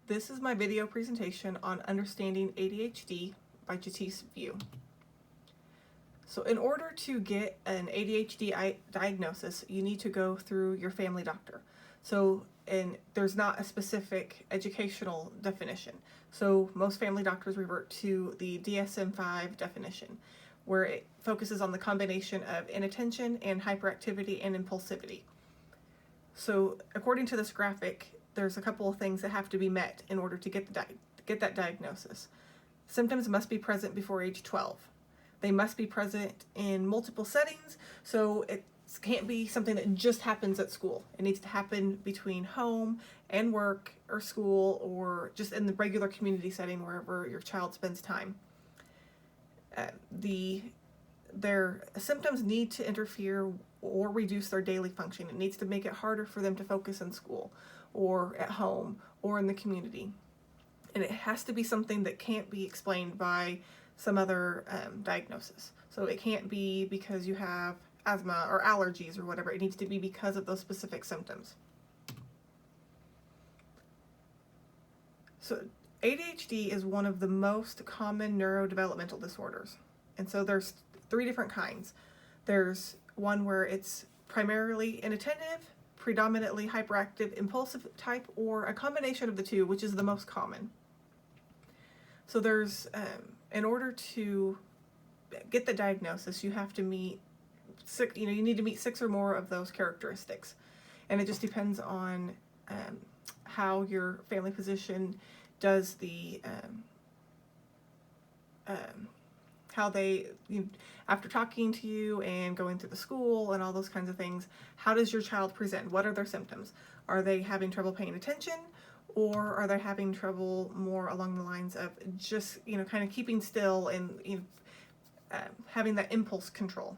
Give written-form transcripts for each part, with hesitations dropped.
This is my video presentation on understanding ADHD by Jatisse View. So in order to get an ADHD diagnosis, you need to go through your family doctor. And there's not a specific educational definition. So most family doctors revert to the DSM-5 definition, where it focuses on the combination of inattention and hyperactivity and impulsivity. So according to this graphic, there's a couple of things that have to be met in order to get that diagnosis. Symptoms must be present before age 12. They must be present in multiple settings, so it can't be something that just happens at school. It needs to happen between home and work or school, or just in the regular community setting wherever your child spends time. Their symptoms need to interfere or reduce their daily function. It needs to make it harder for them to focus in school or at home or in the community. And it has to be something that can't be explained by some other diagnosis. So it can't be because you have asthma or allergies or whatever. It needs to be because of those specific symptoms. So ADHD is one of the most common neurodevelopmental disorders. And so there's 3 different kinds. There's one where it's primarily inattentive, predominantly hyperactive, impulsive type, or a combination of the two, which is the most common. So there's, in order to get the diagnosis, you have to meet you need to meet 6 or more of those characteristics. And it just depends on how your family physician does the, how they, after talking to you and going through the school and all those kinds of things, how does your child present? What are their symptoms? Are they having trouble paying attention? Or are they having trouble more along the lines of just, kind of keeping still and having that impulse control?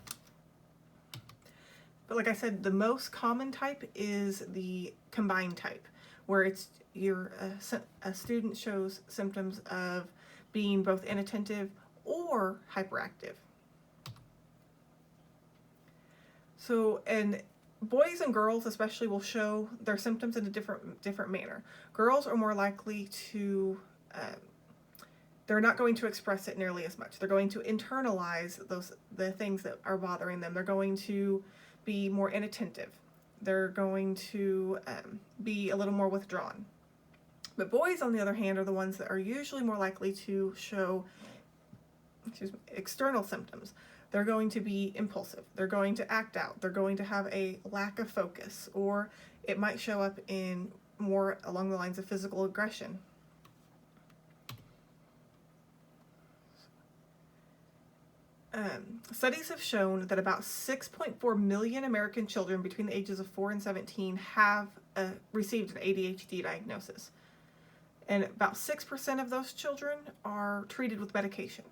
But like I said, the most common type is the combined type, where it's a student shows symptoms of being both inattentive or hyperactive. So, and boys and girls especially will show their symptoms in a different manner. Girls are more likely to, they're not going to express it nearly as much. They're going to internalize the things that are bothering them. They're going to be more inattentive. They're going to be a little more withdrawn. But boys, on the other hand, are the ones that are usually more likely to show external symptoms. They're going to be impulsive. They're going to act out. They're going to have a lack of focus, or it might show up in more along the lines of physical aggression. Studies have shown that about 6.4 million American children between the ages of 4 and 17 have received an ADHD diagnosis. And about 6% of those children are treated with medication.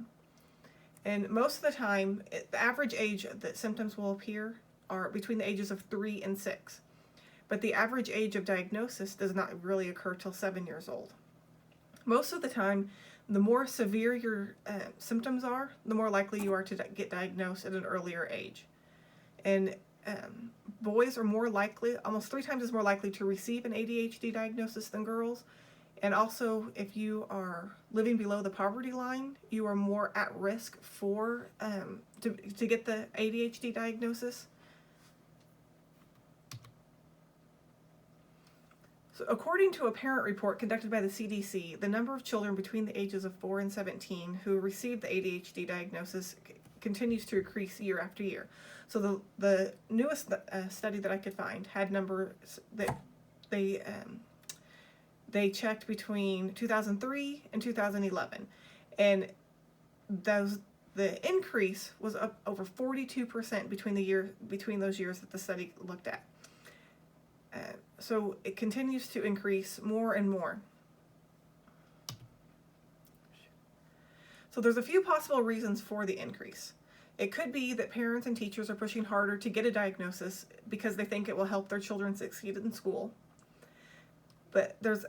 And most of the time, the average age that symptoms will appear are between the ages of 3 and 6. But the average age of diagnosis does not really occur till 7 years old. Most of the time, the more severe your symptoms are, the more likely you are to get diagnosed at an earlier age. And boys are more likely, almost 3 times as more likely to receive an ADHD diagnosis than girls. And also, if you are living below the poverty line, you are more at risk for to get the ADHD diagnosis. So according to a parent report conducted by the CDC, the number of children between the ages of 4 and 17 who received the ADHD diagnosis continues to increase year after year. So the newest study that I could find had numbers that they checked between 2003 and 2011, and the increase was up over 42% between those years that the study looked at. So it continues to increase more and more. So there's a few possible reasons for the increase. It could be that parents and teachers are pushing harder to get a diagnosis because they think it will help their children succeed in school. But there's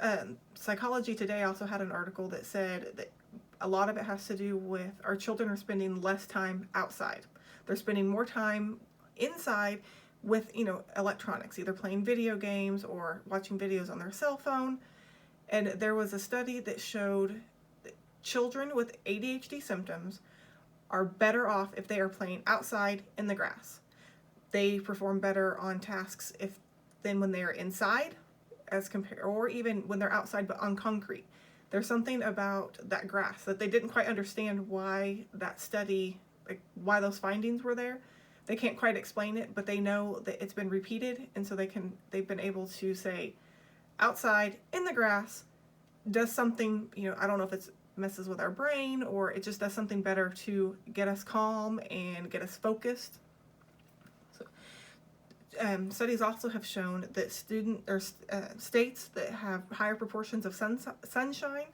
Psychology Today also had an article that said that a lot of it has to do with our children are spending less time outside. They're spending more time inside with electronics, either playing video games or watching videos on their cell phone. And there was a study that showed that children with ADHD symptoms are better off if they are playing outside in the grass. They perform better on tasks than when they are inside, or even when they're outside but on concrete. There's something about that grass that they didn't quite understand why that study, like why those findings were there. They can't quite explain it, but they know that it's been repeated, and so they've been able to say outside in the grass does something, I don't know if it's messes with our brain or it just does something better to get us calm and get us focused. So, studies also have shown that states that have higher proportions of sunshine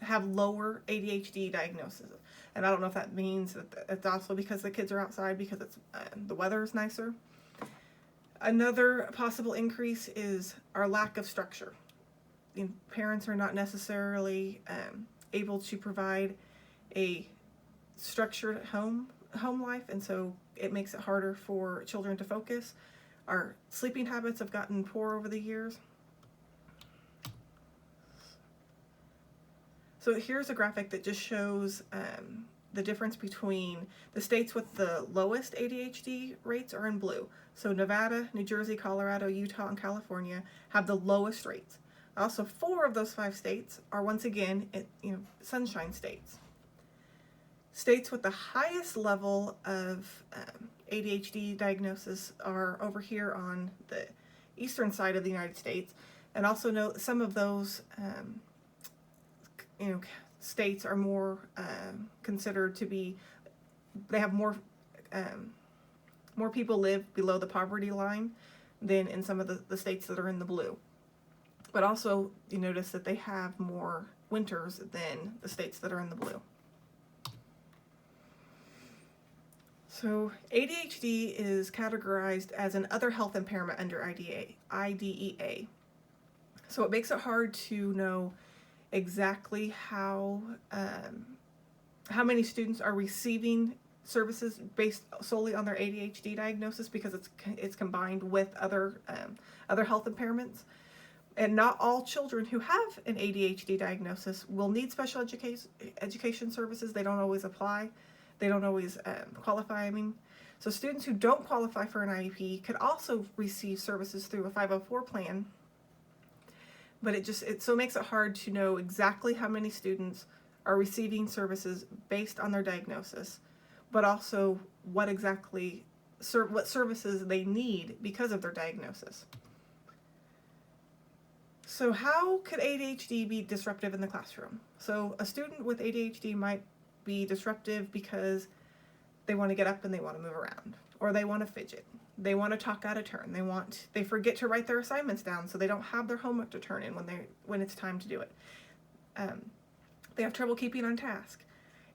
have lower ADHD diagnosis. And I don't know if that means that it's also because the kids are outside because the weather is nicer. Another possible increase is our lack of structure. Parents are not necessarily able to provide a structured home life, and so it makes it harder for children to focus. Our sleeping habits have gotten poor over the years. So here's a graphic that just shows the difference between the states with the lowest ADHD rates are in blue. So Nevada, New Jersey, Colorado, Utah, and California have the lowest rates. Also, 4 of those 5 states are once again, sunshine states. States with the highest level of ADHD diagnosis are over here on the eastern side of the United States, and also note some of those states are more considered to be, they have more people live below the poverty line than in some of the states that are in the blue. But also, you notice that they have more winters than the states that are in the blue. So ADHD is categorized as an other health impairment under IDEA. So it makes it hard to know exactly how many students are receiving services based solely on their ADHD diagnosis, because it's combined with other health impairments. And not all children who have an ADHD diagnosis will need special education services. They don't always apply. They don't always qualify, So students who don't qualify for an IEP could also receive services through a 504 plan. But it makes it hard to know exactly how many students are receiving services based on their diagnosis, but also what services they need because of their diagnosis. So how could ADHD be disruptive in the classroom? So a student with ADHD might be disruptive because they want to get up and they want to move around, or they want to fidget. They want to talk out of turn. They forget to write their assignments down, so they don't have their homework to turn in when it's time to do it. They have trouble keeping on task.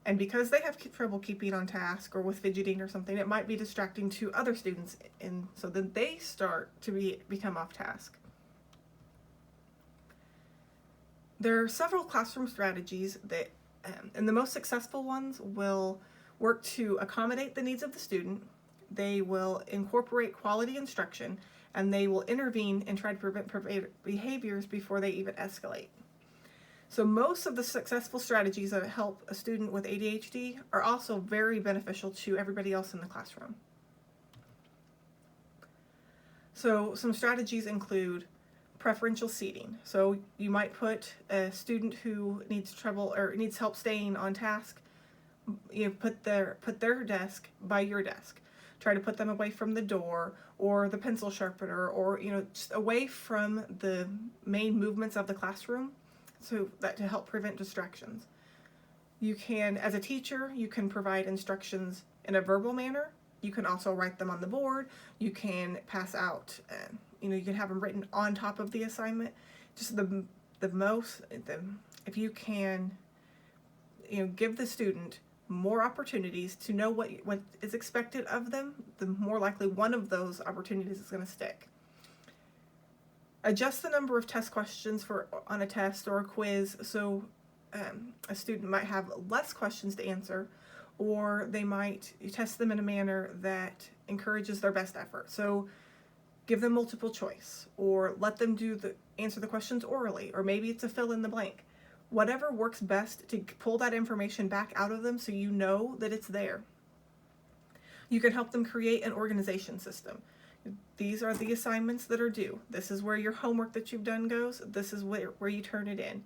And because they have trouble keeping on task or with fidgeting or something, it might be distracting to other students, and so then they start to become off task. There are several classroom strategies that, and the most successful ones will work to accommodate the needs of the student. They will incorporate quality instruction, and they will intervene and try to prevent behaviors before they even escalate. So most of the successful strategies that help a student with ADHD are also very beneficial to everybody else in the classroom. So some strategies include preferential seating. So you might put a student who needs help staying on task, put their desk by your desk. Try to put them away from the door or the pencil sharpener, or just away from the main movements of the classroom, so that to help prevent distractions. You can, as a teacher, you can provide instructions in a verbal manner. You can also write them on the board. You can pass out, you can have them written on top of the assignment. Just if you can, give the student more opportunities to know what is expected of them, the more likely one of those opportunities is going to stick. Adjust the number of test questions on a test or a quiz, so a student might have less questions to answer, or they might test them in a manner that encourages their best effort. So give them multiple choice, or let them do answer the questions orally, or maybe it's a fill in the blank. Whatever works best to pull that information back out of them so you know that it's there. You can help them create an organization system. These are the assignments that are due. This is where your homework that you've done goes. This is where you turn it in.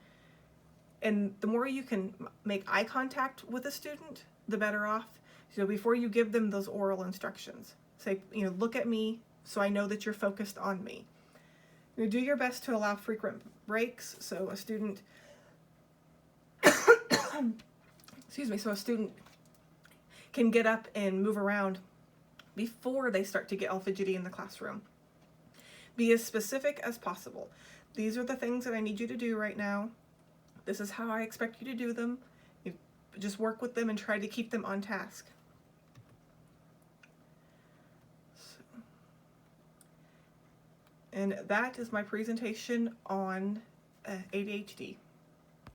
And the more you can make eye contact with a student, the better off. So before you give them those oral instructions, say, look at me so I know that you're focused on me. You do your best to allow frequent breaks so a student so a student can get up and move around before they start to get all fidgety in the classroom. Be as specific as possible. These are the things that I need you to do right now. This is how I expect you to do them. You just work with them and try to keep them on task. And that is my presentation on ADHD.